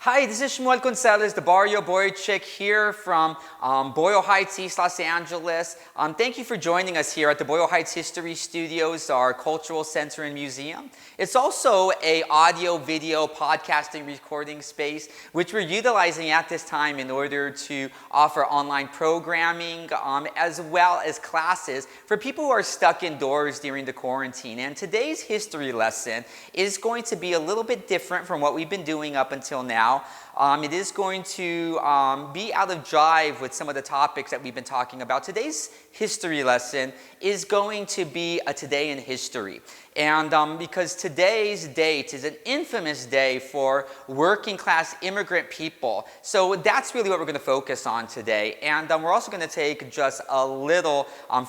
Hi, this is Shmuel Gonzalez, the barrio boy chick here from Boyle Heights, East Los Angeles. Thank you for joining us here at the Boyle Heights History Studios, our cultural center and museum. It's also an audio, video, podcasting, recording space, which we're utilizing at this time in order to offer online programming as well as classes for people who are stuck indoors during the quarantine. And today's history lesson is going to be a little bit different from what we've been doing up until now. It is going to be out of jive with some of the topics that we've been talking about. Today's history lesson is going to be a Today in History. And because today's date is an infamous day for working class immigrant people. So that's really what we're going to focus on today. And we're also going to take just a little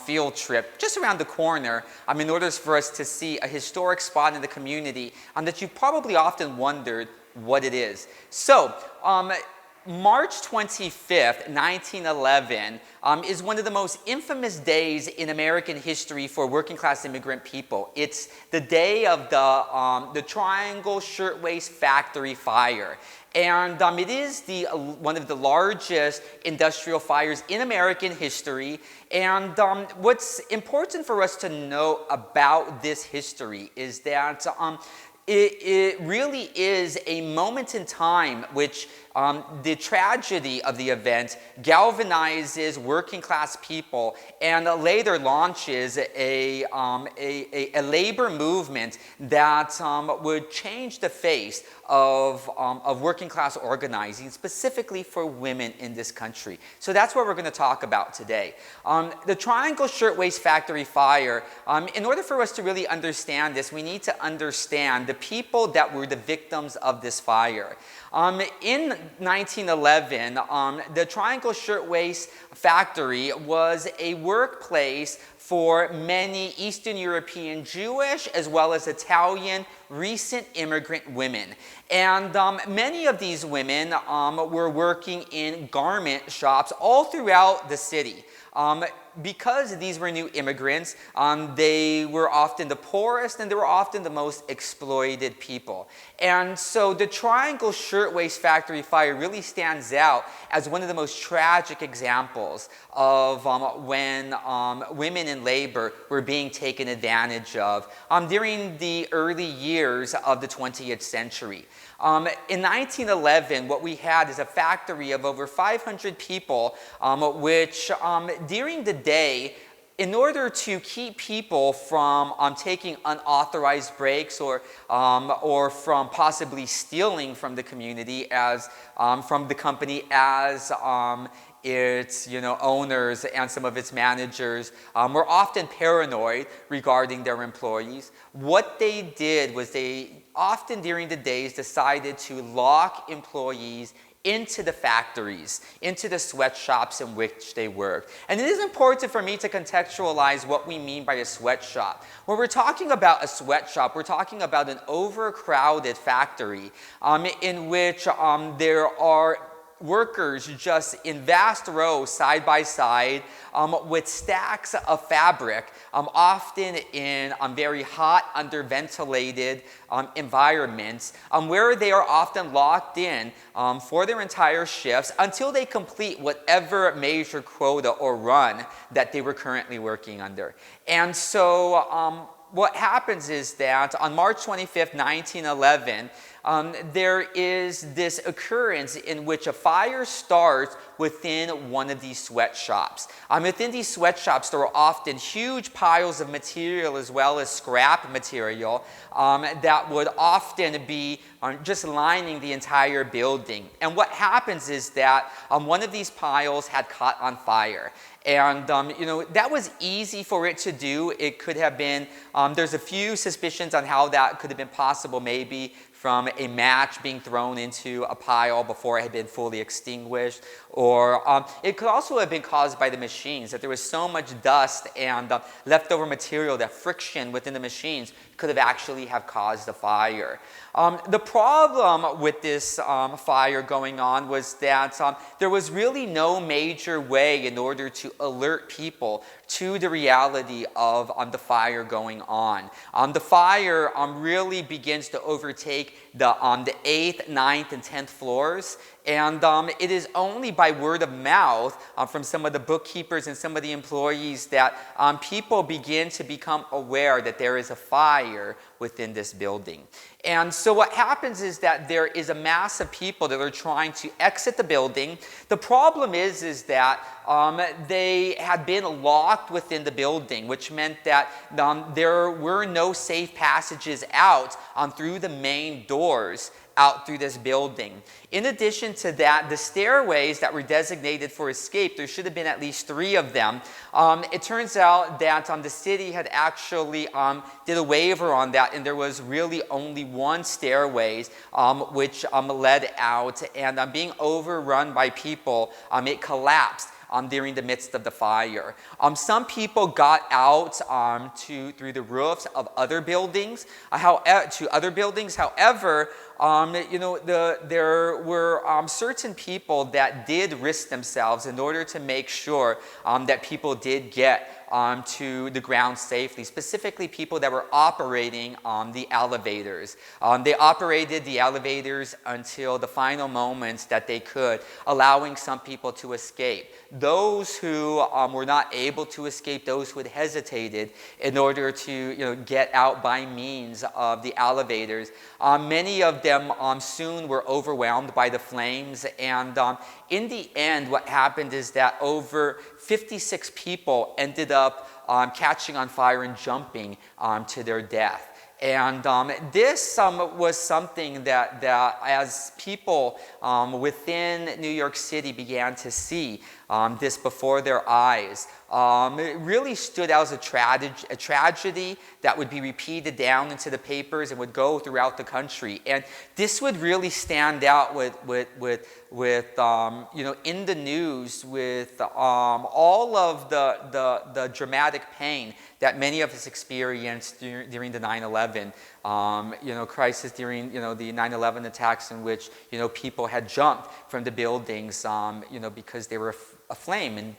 field trip just around the corner in order for us to see a historic spot in the community that you probably often wondered what it is. So, March 25th, 1911 is one of the most infamous days in American history for working class immigrant people. It's the day of the Triangle Shirtwaste Factory Fire. And it is one of the largest industrial fires in American history. And what's important for us to know about this history is that it really is a moment in time which the tragedy of the event galvanizes working class people and later launches a labor movement that would change the face of working class organizing, specifically for women in this country. So that's what we're going to talk about today. The Triangle Shirtwaste Factory Fire, in order for us to really understand this, we need to understand the people that were the victims of this fire. In 1911, the Triangle Shirtwaste Factory was a workplace for many Eastern European Jewish as well as Italian recent immigrant women. And many of these women were working in garment shops all throughout the city. Because these were new immigrants, they were often the poorest and they were often the most exploited people. And so the Triangle Shirtwaste Factory Fire really stands out as one of the most tragic examples of when women in labor were being taken advantage of during the early years of the 20th century. In 1911, what we had is a factory of over 500 people, which during the day, in order to keep people from taking unauthorized breaks or from possibly stealing from the community from the company as its owners and some of its managers were often paranoid regarding their employees. What they did was they often during the days decided to lock employees into the factories, into the sweatshops in which they worked. And it is important for me to contextualize what we mean by a sweatshop. When we're talking about a sweatshop, we're talking about an overcrowded factory in which there are workers just in vast rows side by side with stacks of fabric, often in very hot, underventilated environments where they are often locked in for their entire shifts until they complete whatever major quota or run that they were currently working under. And so what happens is that on March 25th, 1911, there is this occurrence in which a fire starts within one of these sweatshops. Within these sweatshops, there are often huge piles of material as well as scrap material that would often be just lining the entire building. And what happens is that one of these piles had caught on fire. And, that was easy for it to do. It could have been, there's a few suspicions on how that could have been possible, maybe from a match being thrown into a pile before it had been fully extinguished. Or it could also have been caused by the machines, that there was so much dust and leftover material that friction within the machines could have actually have caused the fire. The problem with this fire going on was that there was really no major way in order to alert people to the reality of the fire going on. The fire really begins to overtake the 8th, 9th, and 10th floors. And it is only by word of mouth from some of the bookkeepers and some of the employees that people begin to become aware that there is a fire within this building. And so what happens is that there is a mass of people that are trying to exit the building. The problem is that they had been locked within the building, which meant that there were no safe passages out through the main doors out through this building. In addition to that, the stairways that were designated for escape, there should have been at least 3 of them. It turns out that the city had actually did a waiver on that, and there was really only 1 stairways which led out, and being overrun by people, it collapsed during the midst of the fire. Some people got out through the roofs of other buildings. However, there were certain people that did risk themselves in order to make sure that people did get to the ground safely, specifically people that were operating the elevators. They operated the elevators until the final moments that they could, allowing some people to escape. Those who were not able to escape, those who had hesitated in order to get out by means of the elevators, many of them soon were overwhelmed by the flames, and in the end what happened is that over 56 people ended up catching on fire and jumping to their death. And this was something that as people within New York City began to see this before their eyes, it really stood out as a tragedy that would be repeated down into the papers and would go throughout the country. And this would really stand out with in the news with all of the dramatic pain that many of us experienced during the 9/11 crisis, during the 9/11 attacks, in which people had jumped from the buildings because they were aflame, and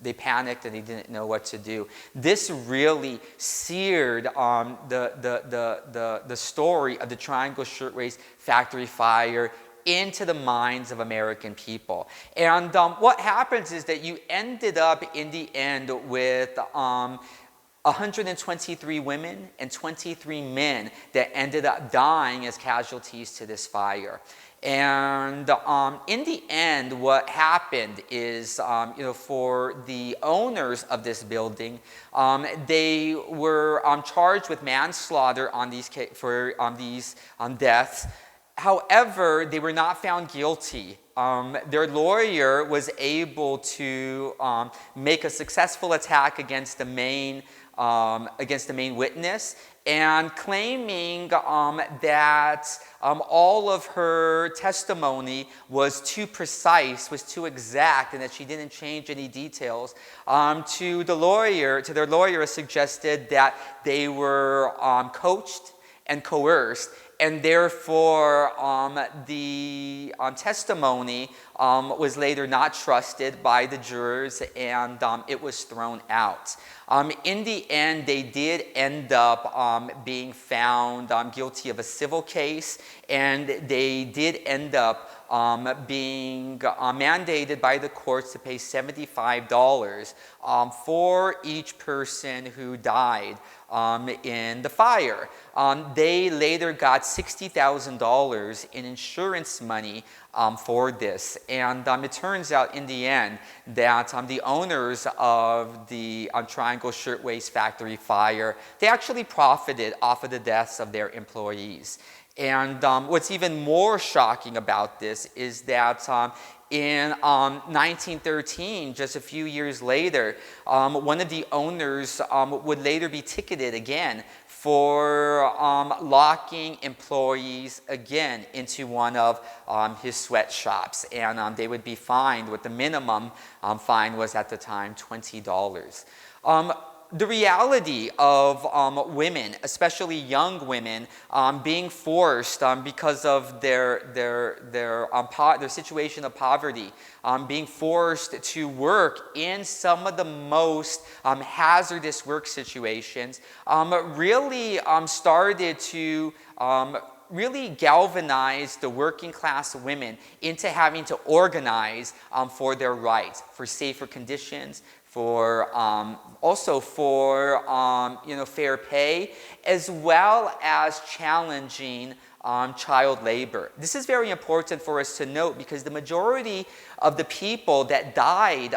they panicked and they didn't know what to do. This really seared the story of the Triangle Shirtwaste Factory Fire into the minds of American people. And what happens is that you ended up in the end with 123 women and 23 men that ended up dying as casualties to this fire. And in the end, what happened is, for the owners of this building, they were charged with manslaughter on these deaths. However, they were not found guilty. Their lawyer was able to make a successful attack against the main witness, and claiming that all of her testimony was too precise, was too exact, and that she didn't change any details. To their lawyer suggested that they were coached and coerced, and therefore the testimony was later not trusted by the jurors, and it was thrown out. In the end, they did end up being found guilty of a civil case, and they did end up being mandated by the courts to pay $75 for each person who died in the fire. They later got $60,000 in insurance money for this, and it turns out in the end that the owners of the Triangle Shirtwaste Factory Fire, they actually profited off of the deaths of their employees. And what's even more shocking about this is that in 1913, just a few years later, one of the owners would later be ticketed again for locking employees again into one of his sweatshops. And they would be fined, what the minimum fine was at the time, $20. the reality of women, especially young women, being forced because of their situation of poverty, being forced to work in some of the most hazardous work situations, really started to really galvanize the working class women into having to organize for their rights, for safer conditions, for also for fair pay, as well as challenging child labor. This is very important for us to note because the majority of the people that died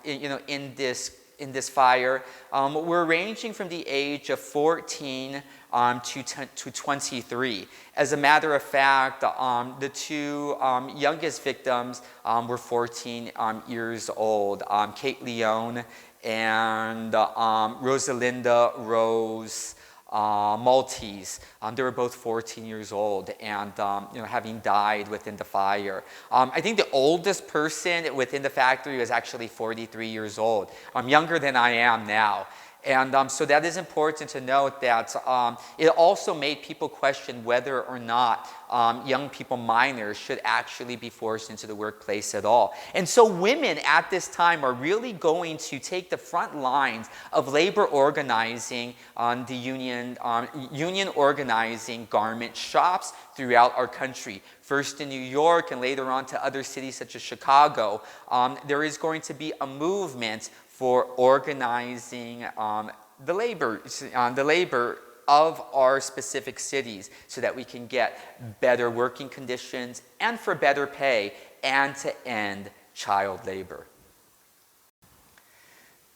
in this fire were ranging from the age of 14 to 23. As a matter of fact, the two youngest victims were 14 years old. Kate Leone and Rosalinda Rose Maltese. They were both 14 years old and having died within the fire. I think the oldest person within the factory was actually 43 years old. Younger than I am now. And so that is important to note that it also made people question whether or not young people, minors, should actually be forced into the workplace at all. And so women at this time are really going to take the front lines of labor organizing on the union organizing garment shops throughout our country. First in New York and later on to other cities such as Chicago, there is going to be a movement for organizing the labor of our specific cities so that we can get better working conditions and for better pay and to end child labor.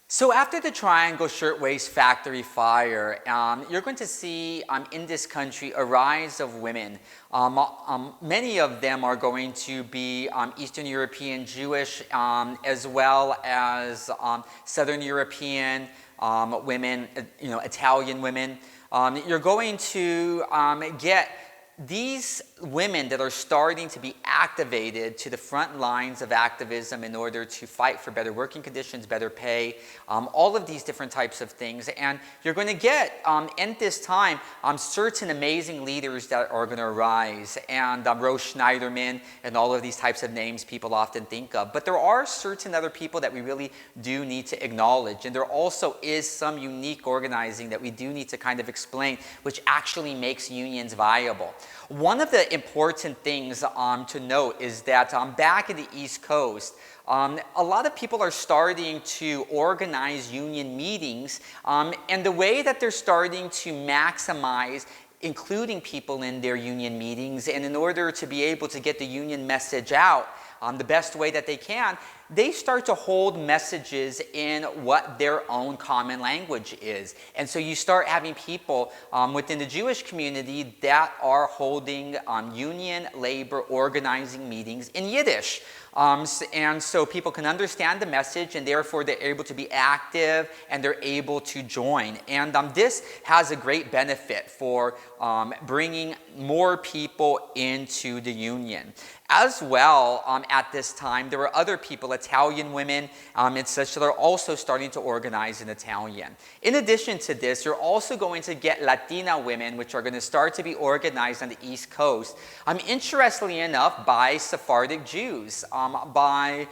So after the Triangle Shirtwaste Factory Fire, you're going to see in this country a rise of women. Many of them are going to be Eastern European Jewish as well as Southern European women, Italian women. You're going to get these women that are starting to be activated to the front lines of activism in order to fight for better working conditions, better pay, all of these different types of things. And you're going to get, at this time, certain amazing leaders that are going to arise. And Rose Schneiderman and all of these types of names people often think of. But there are certain other people that we really do need to acknowledge. And there also is some unique organizing that we do need to kind of explain, which actually makes unions viable. One of the important things to note is that back in the East Coast, a lot of people are starting to organize union meetings, and the way that they're starting to maximize including people in their union meetings, and in order to be able to get the union message out the best way that they can, they start to hold messages in what their own common language is. And so you start having people within the Jewish community that are holding union labor organizing meetings in Yiddish. And so people can understand the message, and therefore they're able to be active and they're able to join. And this has a great benefit for bringing more people into the union. As well, at this time, there were other people, Italian women and such, that are also starting to organize in Italian. In addition to this, you're also going to get Latina women, which are going to start to be organized on the East Coast. Interestingly enough, by Sephardic Jews, by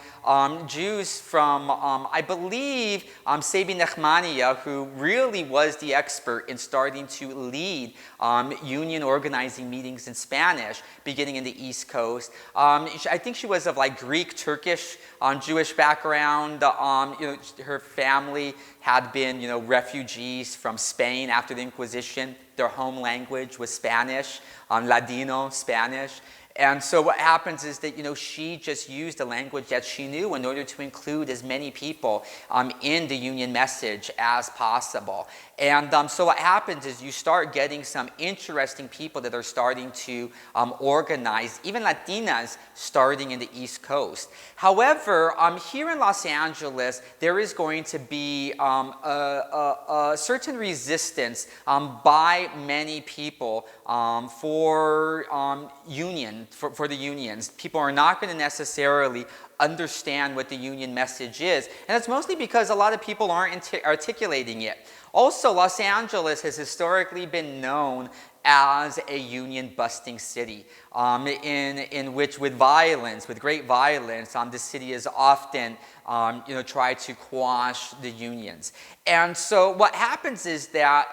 Jews from, I believe, Sebi Nechmania, who really was the expert in starting to lead union organizing meetings in Spanish, beginning in the East Coast. I think she was of like Greek, Turkish, Jewish background. Her family had been, refugees from Spain after the Inquisition. Their home language was Spanish, Ladino Spanish. And so what happens is that, she just used the language that she knew in order to include as many people in the union message as possible. And so what happens is you start getting some interesting people that are starting to organize, even Latinas starting in the East Coast. However, here in Los Angeles, there is going to be a certain resistance by many people for the unions. People are not going to necessarily understand what the union message is. And it's mostly because a lot of people aren't articulating it. Also, Los Angeles has historically been known as a union-busting city, in which with great violence, the city is often try to quash the unions. And so what happens is that,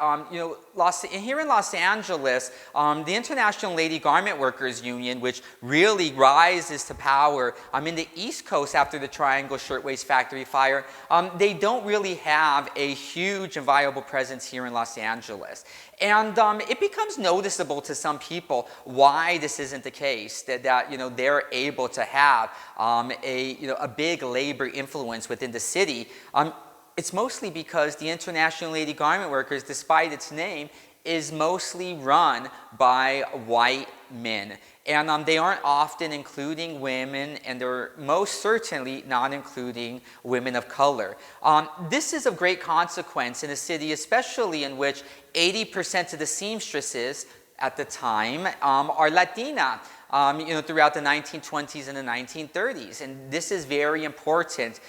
here in Los Angeles, the International Lady Garment Workers Union, which really rises to power in the East Coast after the Triangle Shirtwaste Factory Fire, they don't really have a huge and viable presence here in Los Angeles. And it becomes noticeable to some people why this isn't the case, that they're able to have a big labor influence within the city. It's mostly because the International Lady Garment Workers, despite its name, is mostly run by white men. And they aren't often including women, and they're most certainly not including women of color. This is of great consequence in a city, especially in which 80% of the seamstresses at the time are Latina, throughout the 1920s and the 1930s. And this is very important,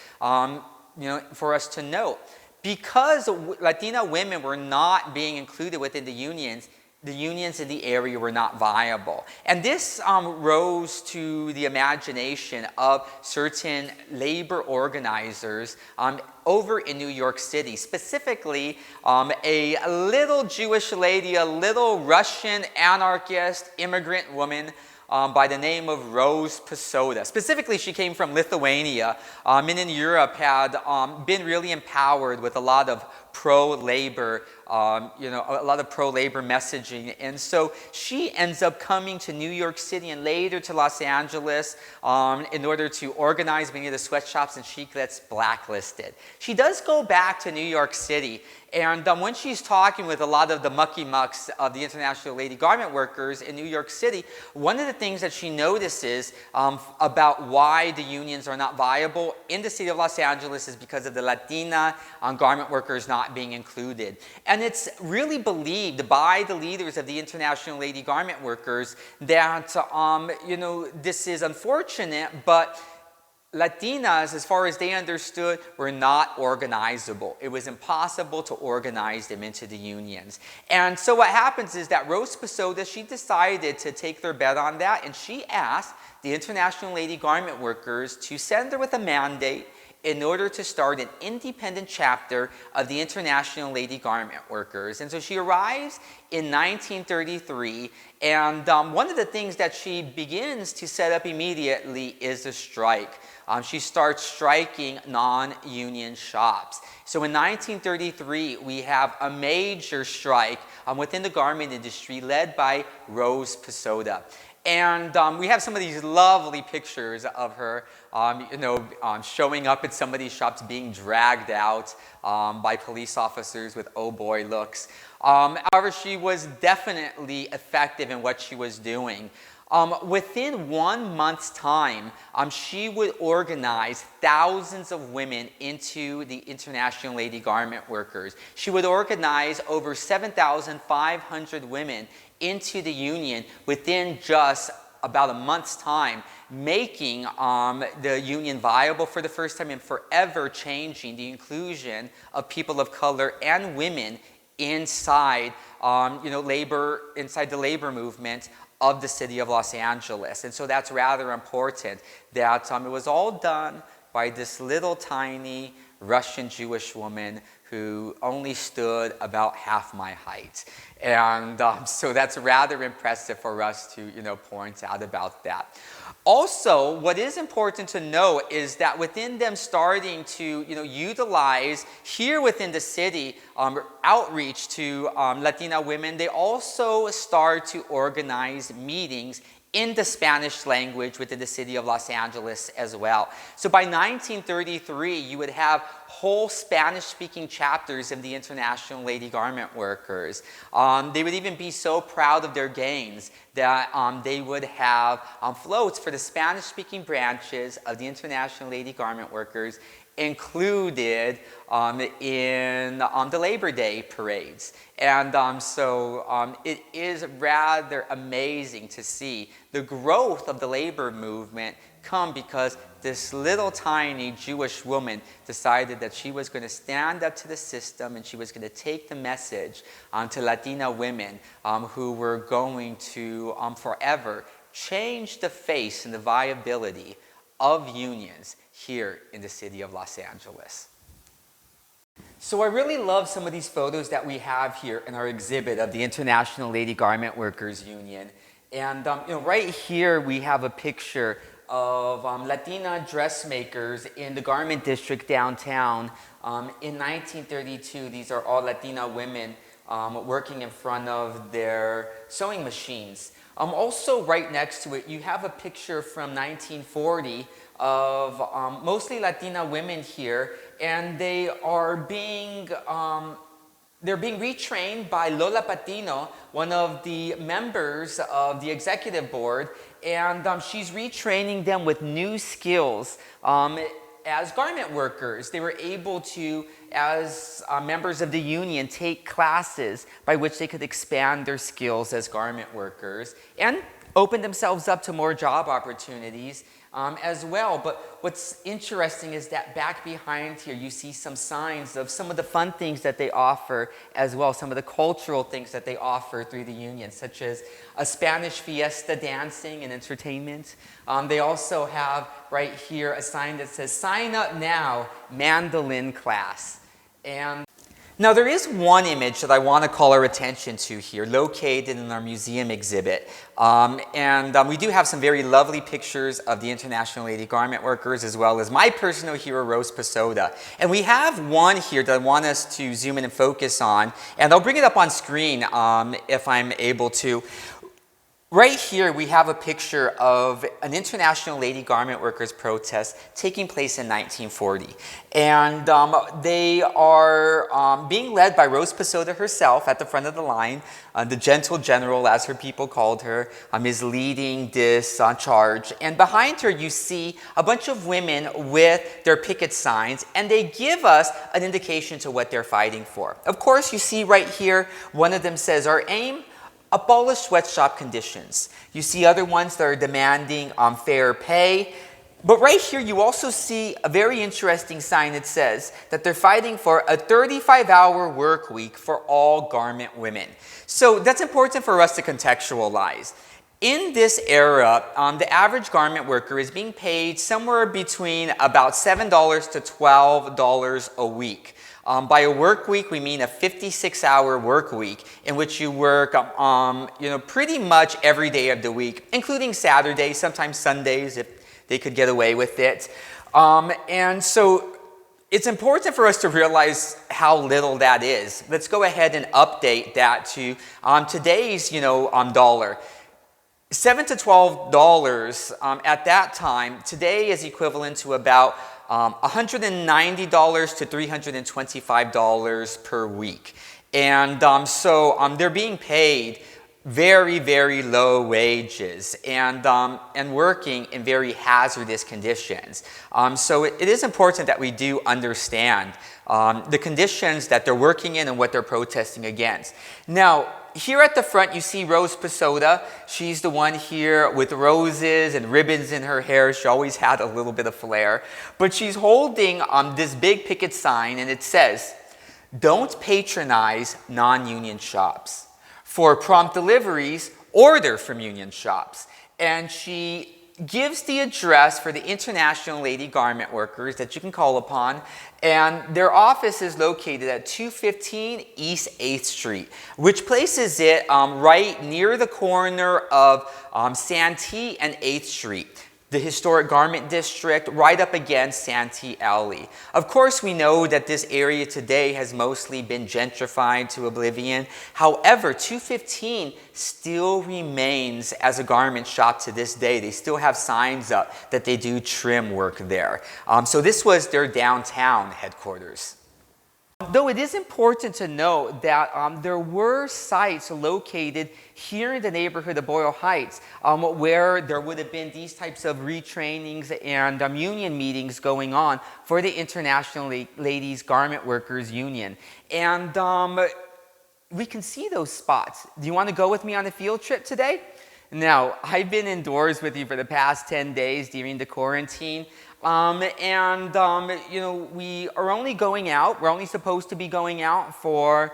for us to note. Because Latina women were not being included within the unions in the area were not viable. And this rose to the imagination of certain labor organizers over in New York City, specifically a little Jewish lady, a little Russian anarchist immigrant woman by the name of Rose Posada. Specifically, she came from Lithuania and in Europe had been really empowered with a lot of pro-labor, a lot of pro-labor messaging. And so she ends up coming to New York City and later to Los Angeles in order to organize many of the sweatshops, and she gets blacklisted. She does go back to New York City, and when she's talking with a lot of the mucky-mucks of the International Lady Garment Workers in New York City, one of the things that she notices about why the unions are not viable in the city of Los Angeles is because of the Latina garment workers not being included. And it's really believed by the leaders of the International Lady Garment Workers that, this is unfortunate, but Latinas, as far as they understood, were not organizable. It was impossible to organize them into the unions. And so what happens is that Rose Posada, she decided to take their bet on that, and she asked the International Lady Garment Workers to send her with a mandate in order to start an independent chapter of the International Lady Garment Workers. And so she arrives in 1933, and one of the things that she begins to set up immediately is a strike. She starts striking non-union shops. So in 1933, we have a major strike within the garment industry led by Rose Posada. And we have some of these lovely pictures of her, showing up at some of these shops, being dragged out by police officers with oh boy looks. However, she was definitely effective in what she was doing. Within 1 month's time, she would organize thousands of women into the International Lady Garment Workers. She would organize over 7,500 women into the union within just about a month's time, making the union viable for the first time and forever changing the inclusion of people of color and women inside, inside the labor movement of the city of Los Angeles. And so that's rather important that it was all done by this little tiny Russian Jewish woman who only stood about half my height. And so that's rather impressive for us to, point out about that. Also, what is important to know is that within them starting to, utilize here within the city outreach to Latina women, they also start to organize meetings in the Spanish language within the city of Los Angeles as well. So by 1933, you would have whole Spanish-speaking chapters of the International Lady Garment Workers. They would even be so proud of their gains that they would have floats for the Spanish-speaking branches of the International Lady Garment Workers included in the Labor Day parades. And it is rather amazing to see the growth of the labor movement come because this little tiny Jewish woman decided that she was going to stand up to the system and she was going to take the message to Latina women who were going to forever change the face and the viability of unions here in the city of Los Angeles. So I really love some of these photos that we have here in our exhibit of the International Lady Garment Workers Union. And right here we have a picture of Latina dressmakers in the garment district downtown. In 1932, these are all Latina women working in front of their sewing machines. Also right next to it, you have a picture from 1940 of mostly Latina women here, and they are being they're being retrained by Lola Patino, one of the members of the executive board, and she's retraining them with new skills as garment workers. They were able to, as members of the union, take classes by which they could expand their skills as garment workers and open themselves up to more job opportunities as well. But what's interesting is that back behind here you see some signs of some of the fun things that they offer as well, some of the cultural things that they offer through the union, such as a Spanish fiesta dancing and entertainment. They also have right here a sign that says, "Sign up now, mandolin class." And now there is one image that I want to call our attention to here, located in our museum exhibit. We do have some very lovely pictures of the International Lady Garment Workers, as well as my personal hero, Rose Pasoda. And we have one here that I want us to zoom in and focus on, and I'll bring it up on screen if I'm able to. Right here we have a picture of an International Lady Garment Workers protest taking place in 1940. And they are being led by Rose Pasoda herself at the front of the line. The gentle general, as her people called her, is leading this charge. And behind her you see a bunch of women with their picket signs, and they give us an indication to what they're fighting for. Of course, you see right here, one of them says, "Our aim, abolish sweatshop conditions." You see other ones that are demanding fair pay. But right here you also see a very interesting sign that says that they're fighting for a 35-hour work week for all garment women. So that's important for us to contextualize. In this era, the average garment worker is being paid somewhere between about $7 to $12 a week. By a work week, we mean a 56-hour work week in which you work pretty much every day of the week, including Saturdays, sometimes Sundays if they could get away with it. And so it's important for us to realize how little that is. Let's go ahead and update that to today's dollar. $7 to $12 at that time today is equivalent to about $190 to $325 per week. And they're being paid very, very low wages and working in very hazardous conditions. So it is important that we do understand the conditions that they're working in and what they're protesting against. Now, here at the front, you see Rose Pasoda. She's the one here with roses and ribbons in her hair. She always had a little bit of flair. But she's holding this big picket sign, and it says, "Don't patronize non-union shops. For prompt deliveries, order from union shops." And she gives the address for the International Lady Garment Workers that you can call upon, and their office is located at 215 East 8th Street, which places it right near the corner of Santee and 8th Street, the historic garment district right up against Santee Alley. Of course, we know that this area today has mostly been gentrified to oblivion. However, 215 still remains as a garment shop to this day. They still have signs up that they do trim work there. So this was their downtown headquarters. Though it is important to note that there were sites located here in the neighborhood of Boyle Heights where there would have been these types of retrainings and union meetings going on for the International Ladies Garment Workers Union. And we can see those spots. Do you want to go with me on a field trip today? Now, I've been indoors with you for the past 10 days during the quarantine. You know, we are only going out. We're only supposed to be going out for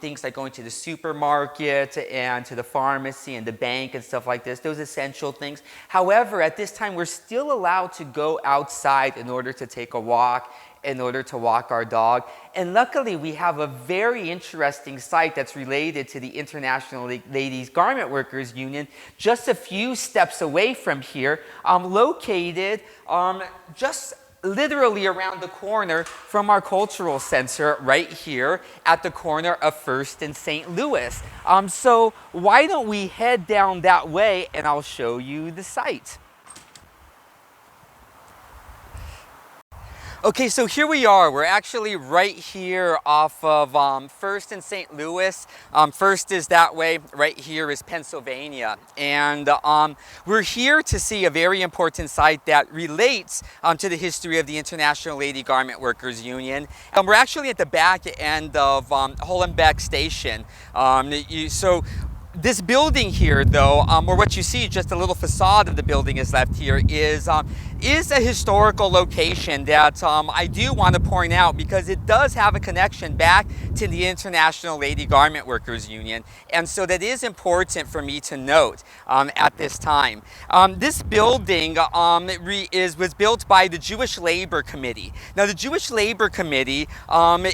things like going to the supermarket and to the pharmacy and the bank and stuff like this, those essential things. However, at this time, we're still allowed to go outside in order to take a walk, in order to walk our dog. And luckily, we have a very interesting site that's related to the International Ladies Garment Workers Union, just a few steps away from here, located just literally around the corner from our cultural center right here at the corner of 1st and St. Louis. So why don't we head down that way and I'll show you the site. Okay, so here we are. We're actually right here off of 1st and St. Louis. 1st is that way, right here is Pennsylvania. And we're here to see a very important site that relates to the history of the International Lady Garment Workers Union. We're actually at the back end of Hollenbeck Station. So this building here, though, or what you see, just a little facade of the building is left here, is a historical location that I do want to point out because it does have a connection back to the International Lady Garment Workers Union, and so that is important for me to note at this time. This building was built by the Jewish Labor Committee. Now, the Jewish Labor Committee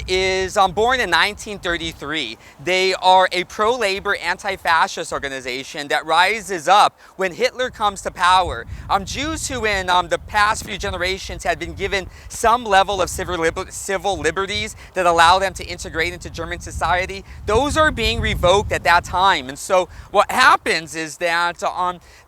is born in 1933. They are a pro-labor, anti-fascist organization that rises up when Hitler comes to power. Jews who in the past few generations had been given some level of civil liberties that allow them to integrate into German society, those are being revoked at that time. And so what happens is that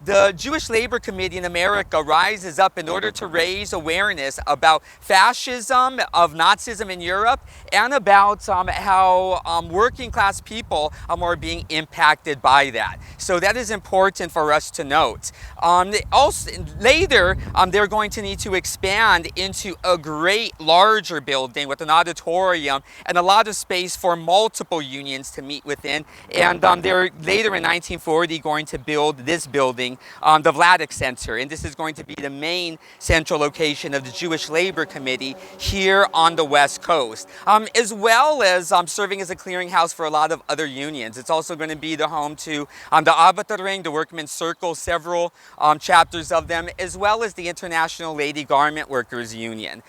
the Jewish Labor Committee in America rises up in order to raise awareness about fascism, of Nazism in Europe, and about how working class people are being impacted by that. So that is important for us to note. Also, later, they're going to need to expand into a great larger building with an auditorium and a lot of space for multiple unions to meet within. And they're later in 1940 going to build this building, the Vladeck Center. And this is going to be the main central location of the Jewish Labor Committee here on the West Coast, as well as serving as a clearinghouse for a lot of other unions. It's also going to be the home to the Arbeiterring, the Workmen's Circle, several chapters of them, as well as the International Lady Garment Workers Union.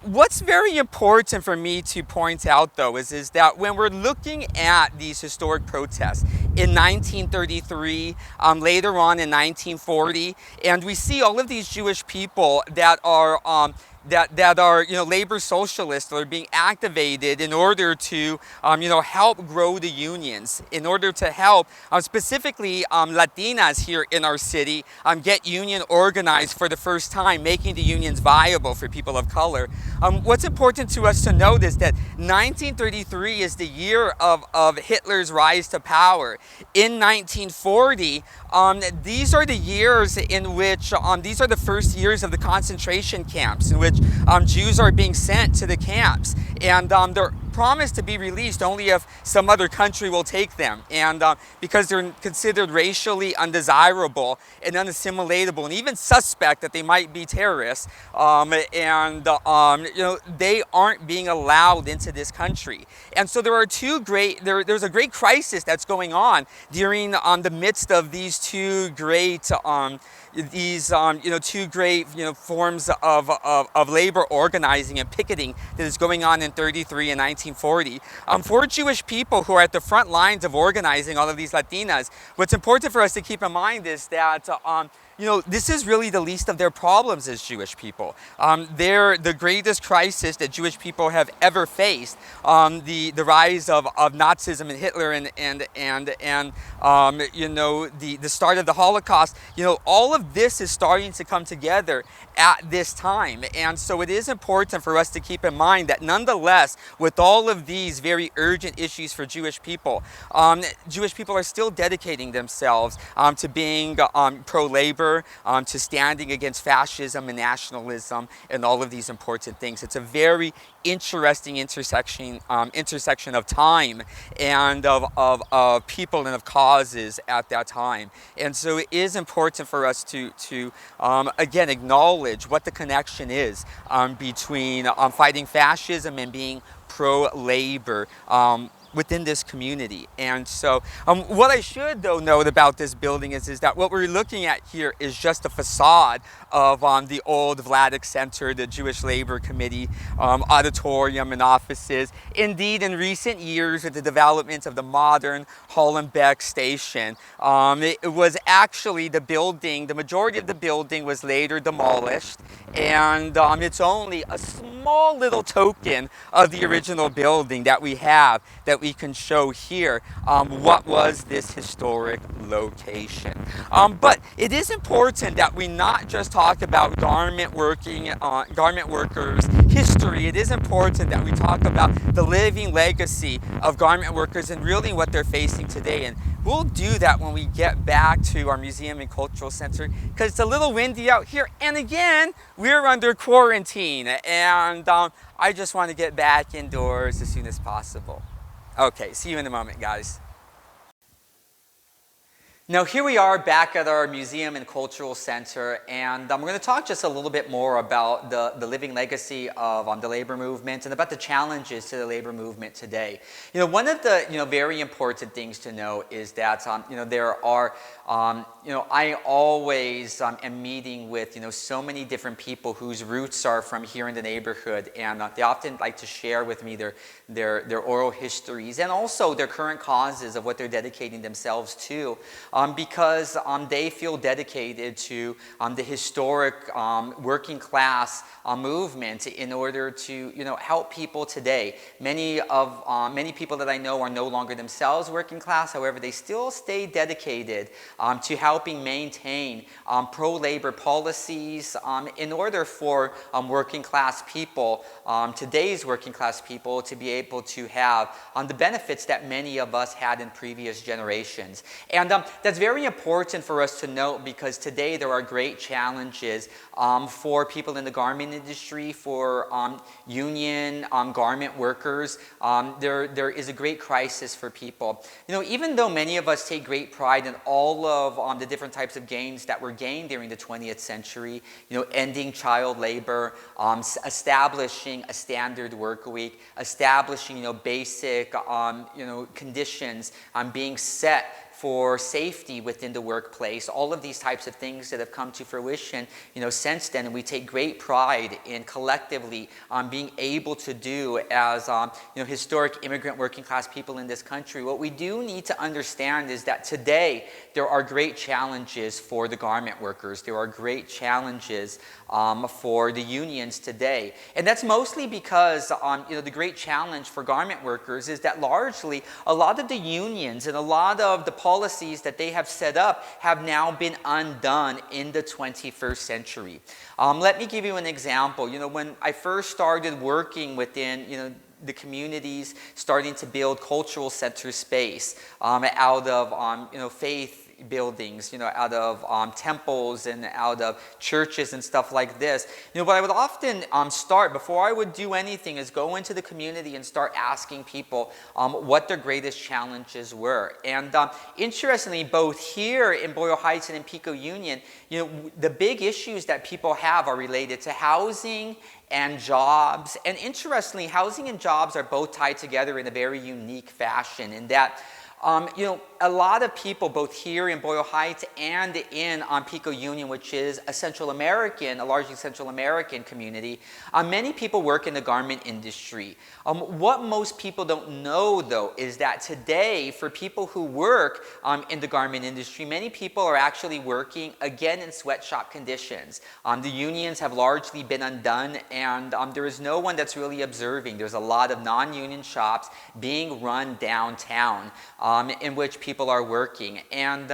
What's very important for me to point out, though, is that when we're looking at these historic protests in 1933, later on in 1940, and we see all of these Jewish people that are labor socialists that are being activated in order to help grow the unions, in order to help specifically Latinas here in our city get union organized for the first time, making the unions viable for people of color. What's important to us to note is that 1933 is the year of Hitler's rise to power. In 1940, these are the years in which, these are the first years of the concentration camps in which Jews are being sent to the camps, and they're promised to be released only if some other country will take them, and because they're considered racially undesirable and unassimilatable and even suspect that they might be terrorists, they aren't being allowed into this country. And so there's a great crisis that's going on during the midst of these two great forms of labor organizing and picketing that is going on in 33 and 1940. For Jewish people who are at the front lines of organizing all of these Latinas, what's important for us to keep in mind is that this is really the least of their problems as Jewish people. They're the greatest crisis that Jewish people have ever faced. The rise of Nazism and Hitler the start of the Holocaust. All of this is starting to come together at this time. And so it is important for us to keep in mind that nonetheless, with all of these very urgent issues for Jewish people are still dedicating themselves to being pro-labor, to standing against fascism and nationalism and all of these important things. It's a very interesting intersection of time and of people and of causes at that time. And so it is important for us to again acknowledge what the connection is between fighting fascism and being pro-labor within this community. And so what I should though note about this building is that what we're looking at here is just a facade of the old Vladeck Center, the Jewish Labor Committee auditorium and offices. Indeed, in recent years with the development of the modern Hollenbeck station, it was actually the majority of the building was later demolished, and it's only a small little token of the original building that we have that we can show here what was this historic location. But it is important that we not just talk about garment workers' history. It is important that we talk about the living legacy of garment workers and really what they're facing today. And we'll do that when we get back to our museum and cultural center, because it's a little windy out here. And again, we're under quarantine, and I just want to get back indoors as soon as possible. Okay, see you in a moment, guys. Now here we are back at our museum and cultural center, and we're going to talk just a little bit more about the living legacy of the labor movement and about the challenges to the labor movement today. One of the very important things to know is that there are I always am meeting with so many different people whose roots are from here in the neighborhood, and they often like to share with me their oral histories and also their current causes of what they're dedicating themselves to. Because they feel dedicated to the historic working class movement in order to help people today. Many people that I know are no longer themselves working class. However, they still stay dedicated to helping maintain pro-labor policies in order for working class people, today's working class people, to be able to have the benefits that many of us had in previous generations. And that's very important for us to note, because today there are great challenges for people in the garment industry, for union garment workers. There is a great crisis for people. Even though many of us take great pride in all of the different types of gains that were gained during the 20th century, ending child labor, establishing a standard work week, establishing basic conditions being set for safety within the workplace, all of these types of things that have come to fruition, since then, and we take great pride in collectively being able to do as, historic immigrant working class people in this country. What we do need to understand is that today there are great challenges for the garment workers. There are great challenges for the unions today, and that's mostly because, the great challenge for garment workers is that largely a lot of the unions and a lot of the policies that they have set up have now been undone in the 21st century. Let me give you an example. When I first started working within, the communities, starting to build cultural center space out of, faith buildings, out of temples and out of churches and stuff like this. What I would often start before I would do anything is go into the community and start asking people what their greatest challenges were. And interestingly, both here in Boyle Heights and in Pico Union, the big issues that people have are related to housing and jobs. And interestingly, housing and jobs are both tied together in a very unique fashion, in that A lot of people, both here in Boyle Heights and in Pico Union, which is a largely Central American community, many people work in the garment industry. What most people don't know, though, is that today, for people who work in the garment industry, many people are actually working, again, in sweatshop conditions. The unions have largely been undone, and there is no one that's really observing. There's a lot of non-union shops being run downtown in which people are working. And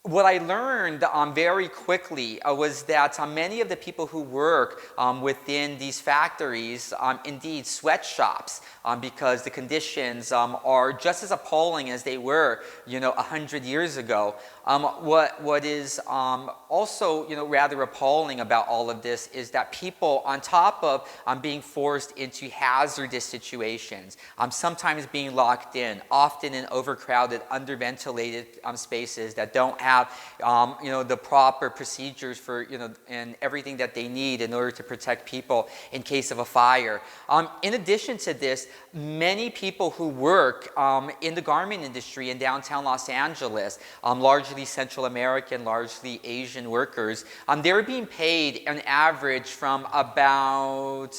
what I learned very quickly was that many of the people who work within these factories indeed sweatshops because the conditions are just as appalling as they were, 100 years ago. What is also, rather appalling about all of this is that people, on top of being forced into hazardous situations, sometimes being locked in, often in overcrowded, underventilated spaces that don't have the proper procedures for, and everything that they need in order to protect people in case of a fire. In addition to this, many people who work in the garment industry in downtown Los Angeles, largely Central American, largely Asian workers, they're being paid an average from about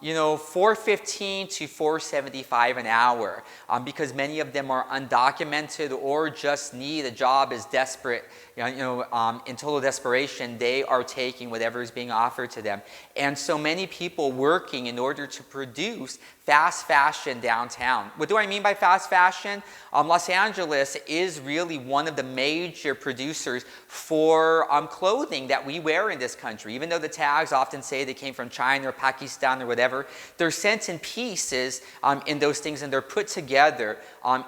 $4.15 to $4.75 an hour because many of them are undocumented or just need a job as desperate, in total desperation, they are taking whatever is being offered to them. And so many people working in order to produce fast fashion downtown. What do I mean by fast fashion? Los Angeles is really one of the major producers for clothing that we wear in this country. Even though the tags often say they came from China or Pakistan or whatever, they're sent in pieces in those things, and they're put together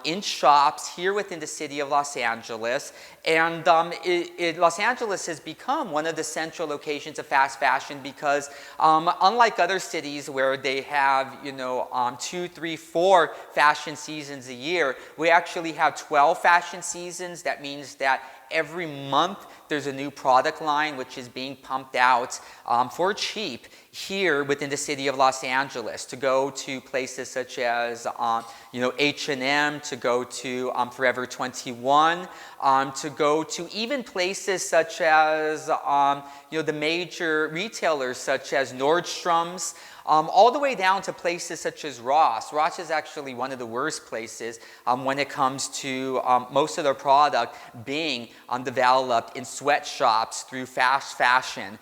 in shops here within the city of Los Angeles. And Los Angeles has become one of the central locations of fast fashion because unlike other cities where they have, 2, 3, 4 fashion seasons a year, we actually have 12 fashion seasons. That means that every month there's a new product line which is being pumped out for cheap here within the city of Los Angeles, to go to places such as H&M, to go to Forever 21, to go to even places such as the major retailers such as Nordstrom's, all the way down to places such as Ross. Ross is actually one of the worst places when it comes to most of their product being developed in sweatshops through fast fashion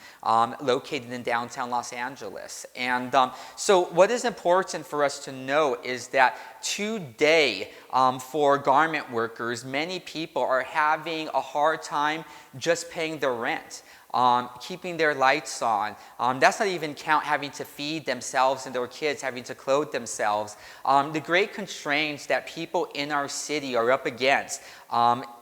located in downtown Los Angeles. And so what is important for us to know is that today, for garment workers, many people are having a hard time just paying their rent. Keeping their lights on. That's not even count having to feed themselves and their kids, having to clothe themselves. The great constraints that people in our city are up against,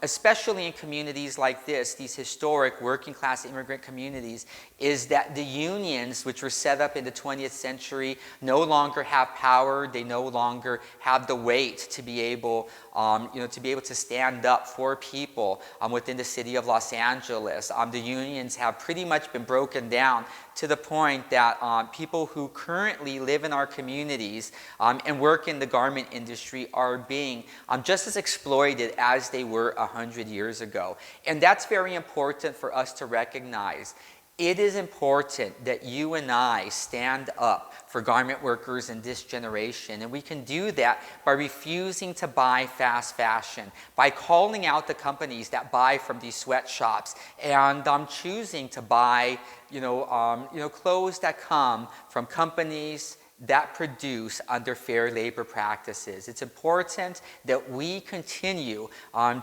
especially in communities like this, these historic working class immigrant communities, is that the unions, which were set up in the 20th century, no longer have power. They no longer have the weight to be able, to stand up for people within the city of Los Angeles. The unions have pretty much been broken down to the point that people who currently live in our communities and work in the garment industry are being just as exploited as they were 100 years ago. And that's very important for us to recognize. It is important that you and I stand up for garment workers in this generation, and we can do that by refusing to buy fast fashion, by calling out the companies that buy from these sweatshops, and choosing to buy, clothes that come from companies that produce under fair labor practices. It's important that we continue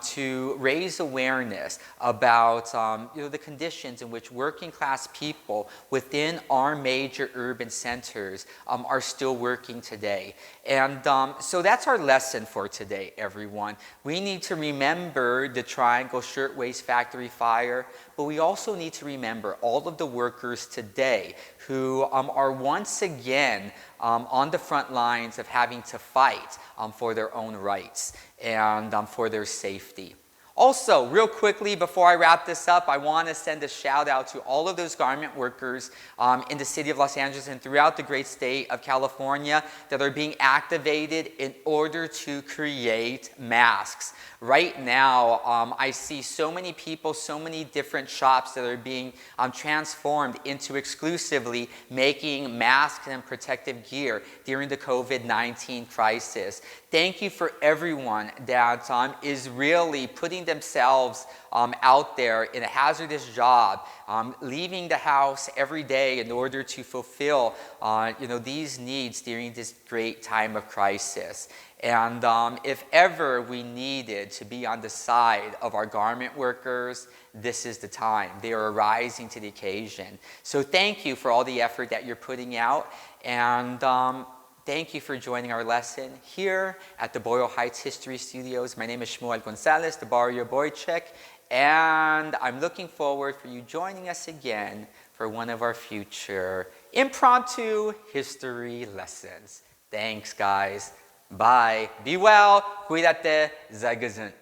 to raise awareness about the conditions in which working class people within our major urban centers are still working today. And so that's our lesson for today, everyone. We need to remember the Triangle Shirtwaste Factory Fire, but we also need to remember all of the workers today who are once again on the front lines of having to fight for their own rights and for their safety. Also, real quickly, before I wrap this up, I want to send a shout out to all of those garment workers in the city of Los Angeles and throughout the great state of California that are being activated in order to create masks. Right now, I see so many people, so many different shops that are being transformed into exclusively making masks and protective gear during the COVID-19 crisis. Thank you for everyone that is really putting themselves out there in a hazardous job, leaving the house every day in order to fulfill these needs during this great time of crisis. And if ever we needed to be on the side of our garment workers, this is the time. They are rising to the occasion. So thank you for all the effort that you're putting out. And thank you for joining our lesson here at the Boyle Heights History Studios. My name is Shmuel Gonzalez, the barrio boy chick. And I'm looking forward for you joining us again for one of our future impromptu history lessons. Thanks, guys. Bye. Be well. Cuídate. Sei gesund.